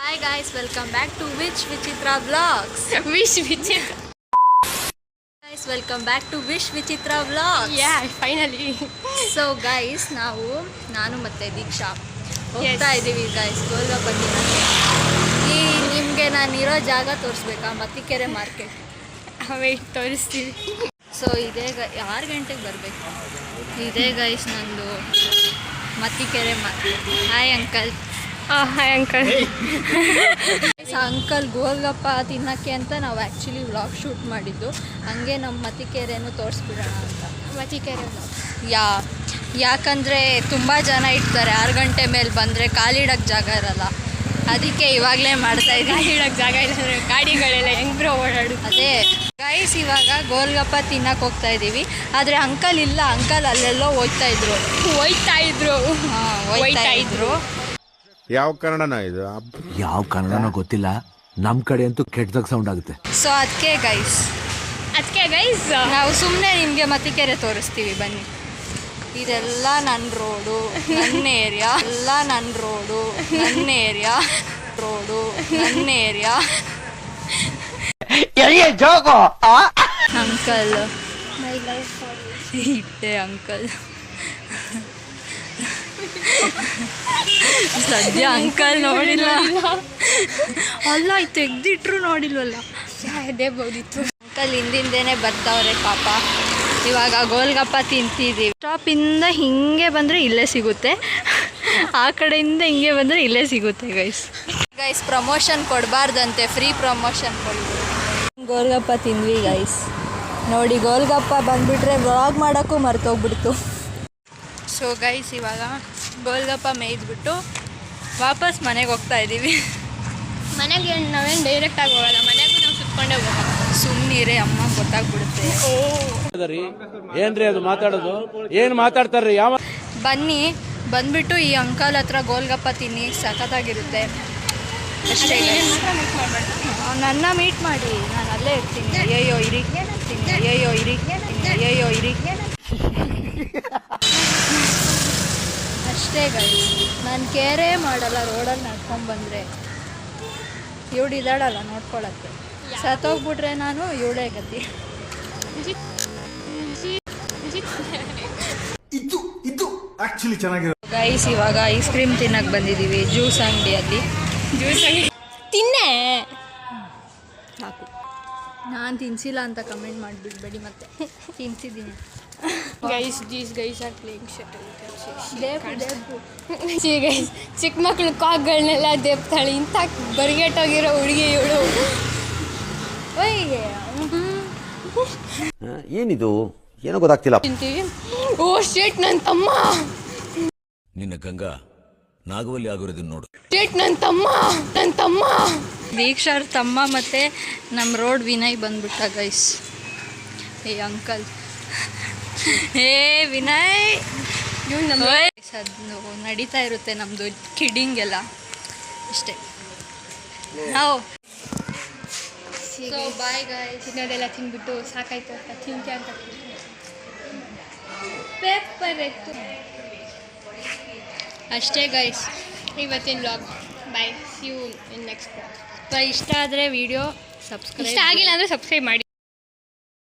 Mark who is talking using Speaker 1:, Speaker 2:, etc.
Speaker 1: Hi guys, welcome back to Wish Vichitra Vlogs.
Speaker 2: Wish Vichitra.
Speaker 1: Guys, welcome back to Wish Vichitra Vlogs.
Speaker 2: Yeah, finally.
Speaker 1: So guys, ನಾನು ಮತ್ತೆ ದೀಕ್ಷಾ ಹೋಗ್ತಾ ಇದ್ದೀವಿ guys golgappa ತಿನ್ನಕ್ಕೆ. ನಿಮಗೆ ನಾನಿರೋ ಜಾಗ ತೋರಿಸ್ಬೇಕಾ? ಮತ್ತಿಕೆರೆ ಮಾರ್ಕೆಟ್.
Speaker 2: ವೇಟ್ ತೋರಿಸ್ತೀವಿ.
Speaker 1: ಸೊ ಇದೇ 6 ಗಂಟೆಗೆ ಬರಬೇಕು. ಇದೇ ಗೈಸ್ ನಂದು Mattikere market. Hi uncle.
Speaker 2: Hi uncle.
Speaker 1: Uncle golgappa ತಿನ್ನಕ್ಕೆ ಅಂತ ನಾವು ಆ್ಯಕ್ಚುಲಿ ವ್ಲಾಗ್ ಶೂಟ್ ಮಾಡಿದ್ದು. ಹಂಗೆ ನಮ್ಮ ಮತ್ತಿಕೆರೆನೂ ತೋರಿಸ್ಬಿಡೋಣ ಅಂತ.
Speaker 2: ಮತ್ತಿಕೆರೆ
Speaker 1: ಯಾಕಂದರೆ ತುಂಬ ಜನ ಇರ್ತಾರೆ. 6 ಗಂಟೆ ಮೇಲೆ ಬಂದರೆ ಕಾಲಿಡೋಕ್ಕೆ ಜಾಗ ಇರಲ್ಲ. ಅದಕ್ಕೆ ಇವಾಗಲೇ ಮಾಡ್ತಾಯಿದ್ದೀವಿ.
Speaker 2: ಕಾಲಿಡೋಕ್ಕೆ ಜಾಗ ಇಲ್ಲ ಅಂದರೆ ಗಾಡಿಗಳೆಲ್ಲ ಹೆಂಗ್ರೋ ಓಡಾಡುತ್ತೆ.
Speaker 1: ಅದೇ ಗೈಸ್, ಇವಾಗ ಗೋಲ್ಗಪ್ಪ ತಿನ್ನಕ್ಕೆ ಹೋಗ್ತಾ ಇದ್ದೀವಿ. ಆದರೆ ಅಂಕಲ್ ಇಲ್ಲ, ಅಂಕಲ್ ಅಲ್ಲೆಲ್ಲೋ ಹೋಗ್ತಾ ಇದ್ರು.
Speaker 3: ಯಾವ ಕನ್ನಡನ ಇದು?
Speaker 4: ಯಾವ ಕನ್ನಡನೋ ಗೊತ್ತಿಲ್ಲ, ನಮ್ಮ ಕಡೆ ಅಂತೂ ಕೆಟ್ಟದಾಗ ಸೌಂಡ್ ಆಗುತ್ತೆ.
Speaker 1: ಸೊ ಅದಕ್ಕೆ ಗೈಸ್ ನಾವು ಸುಮ್ಮನೆ ನಿಮಗೆ ಮತ್ತಿಕೆರೆ ತೋರಿಸ್ತೀವಿ ಬನ್ನಿ. ಇದೆಲ್ಲ ನನ್ನ ರೋಡು, ನನ್ನ ಏರಿಯಾ. ಅಂಕಲ್ ಇಟ್ಟೆ ಅಂಕಲ್. ಸದ್ಯ ಅಂಕಲ್ ನೋಡಿಲ್ಲ ಅಲ್ಲ, ತೆಗ್ದಿಟ್ರು ನೋಡಿಲ್ವಲ್ಲ.
Speaker 2: ಅದೇ ಬೋದಿತ್ತು.
Speaker 1: ಅಂಕಲ್ ಹಿಂದಿಂದೇನೆ ಬರ್ತಾವ್ರೆ ಪಾಪ. ಇವಾಗ ಗೋಲ್ಗಪ್ಪ ತಿಂತಿದ್ದೀವಿ. ಸ್ಟಾಪಿಂದ ಹಿಂಗೆ ಬಂದರೆ ಇಲ್ಲೇ ಸಿಗುತ್ತೆ, ಆ ಕಡೆಯಿಂದ ಹಿಂಗೆ ಬಂದರೆ ಇಲ್ಲೇ ಸಿಗುತ್ತೆ. ಗೈಸ್ ಪ್ರಮೋಷನ್ ಕೊಡಬಾರ್ದಂತೆ, ಫ್ರೀ ಪ್ರಮೋಷನ್ ಕೊಡ್ಬೋದು. ಗೋಲ್ಗಪ್ಪ ತಿಂದ್ವಿ ಗೈಸ್. ನೋಡಿ, ಗೋಲ್ಗಪ್ಪ ಬಂದುಬಿಟ್ರೆ ವ್ಲಾಗ್ ಮಾಡೋಕ್ಕೂ ಮರ್ತೋಗ್ಬಿಡ್ತು. ಸೊ ಗೈಸ್ ಇವಾಗ ಗೋಲ್ಗಪ್ಪ ಮೇಯ್ದುಬಿಟ್ಟು ವಾಪಸ್ ಮನೆಗೆ ಹೋಗ್ತಾ ಇದ್ದೀವಿ.
Speaker 2: ಮನೆಗೆ ನಾವೇನು ಡೈರೆಕ್ಟಾಗಿ ಹೋಗಲ್ಲ, ಮನೆಗೂ ನಾವು ಸುತ್ಕೊಂಡೇ ಹೋಗೋಣ.
Speaker 1: ಸುಮ್ಮನಿರೇ, ಅಮ್ಮ ಗೊತ್ತಾಗ್ಬಿಡುತ್ತೆ.
Speaker 5: ಏನ್ರಿ ಅದು ಮಾತಾಡೋದು? ಏನು ಮಾತಾಡ್ತಾರ್ರಿ? ಯಾವ
Speaker 1: ಬನ್ನಿ, ಬಂದ್ಬಿಟ್ಟು ಈ ಅಂಕಲ್ ಹತ್ರ ಗೋಲ್ಗಪ್ಪ ತಿನ್ನಿ, ಸಖತ್ತಾಗಿರುತ್ತೆ. ಅಷ್ಟೇ. ನನ್ನ ಮೀಟ್ ಮಾಡಿ, ನಾನು ಅಲ್ಲೇ ಇರ್ತೀನಿ. ಅಯ್ಯೋ ಇರಿ. ಅಷ್ಟೇ ಗೈಸ್, ನಾನು ಕೇರೇ ಮಾಡಲ್ಲ. ರೋಡಲ್ಲಿ ನಡ್ಕೊಂಡ್ಬಂದರೆ ಇವಳಿದಾಳಲ್ಲ ನೋಡ್ಕೊಳಕ್ಕೆ, ಸತ್ತೋಗ್ಬಿಟ್ರೆ ನಾನು ಇವಳೇ ಗತಿ. ಗೈಸ್ ಇವಾಗ ಐಸ್ ಕ್ರೀಮ್ ತಿನ್ನಕ್ಕೆ ಬಂದಿದ್ದೀವಿ ಜ್ಯೂಸ್ ಅಂಗಡಿಯಲ್ಲಿ.
Speaker 2: ತಿನ್ನೆ
Speaker 1: ಸಾಕು. ನಾನು ತಿನ್ಸಿಲ್ಲ ಅಂತ ಕಮೆಂಟ್ ಮಾಡಿಬಿಡ್ಬೇಡಿ, ಮತ್ತೆ ತಿನ್ಸಿದ್ದೀನಿ.
Speaker 2: Guys are playing shuttle. Guys ಚಿಕ್ಕ ಮಕ್ಳು ಕಾಕ್ಗಳನ್ನೆಲ್ಲ ದೇಪ್ತಾಳೆ. ಇಂಥ ಬರಿಗೆಟ್ಟೋಗಿರೋ ಹುಡುಗಿ ಇವಳು.
Speaker 4: ಏನಿದು ಏನೋ ಗೊತ್ತಾಗ್ತಿಲ್ಲ.
Speaker 2: ತಿಂತೀವಿ. ಓ ಶೇಟ್, ನನ್ನ ತಮ್ಮ.
Speaker 6: ನಿನ್ನ ಗಂಗಾ ನಾಗವಲ್ಲಿ ಆಗಿರೋದನ್ನ ನೋಡು.
Speaker 2: ಶೇಟ್, ನನ್ನ ತಮ್ಮ.
Speaker 1: ದೀಕ್ಷಾರ್ ತಮ್ಮ ಮತ್ತು ನಮ್ಮ ರೋಡ್ ವಿನಯ್ ಬಂದ್ಬಿಟ್ಟ ಗೈಸ್. ಏ ಅಂಕಲ್, ಹೇ ವಿನಯ್. ಅದು ನಡೀತಾ ಇರುತ್ತೆ ನಮ್ಮದು ಕಿಡಿಂಗ್ ಎಲ್ಲ. ಅಷ್ಟೇ. ನಾವು ಬಾಯ್ ಗೈಸ್.
Speaker 2: ತಿನ್ನೋದೆಲ್ಲ ತಿಂದ್ಬಿಟ್ಟು ಸಾಕಾಯ್ತು ಅಂತ ತಿಂತೆ ಅಂತ ಪೇಪರ್ ಎತ್ತು.
Speaker 1: ಅಷ್ಟೇ ಗೈಸ್,
Speaker 2: ಇವತ್ತಿನ vlog. Bye, see you in next vlog.
Speaker 1: ಇಷ್ಟ ಆದರೆ ವಿಡಿಯೋ ಸಬ್ಸ್ಕ್ರೈಬ್.
Speaker 2: ಇಷ್ಟ ಆಗಿಲ್ಲ ಅಂದರೆ ಸಬ್ಸ್ಕ್ರೈಬ್ ಮಾಡಿ.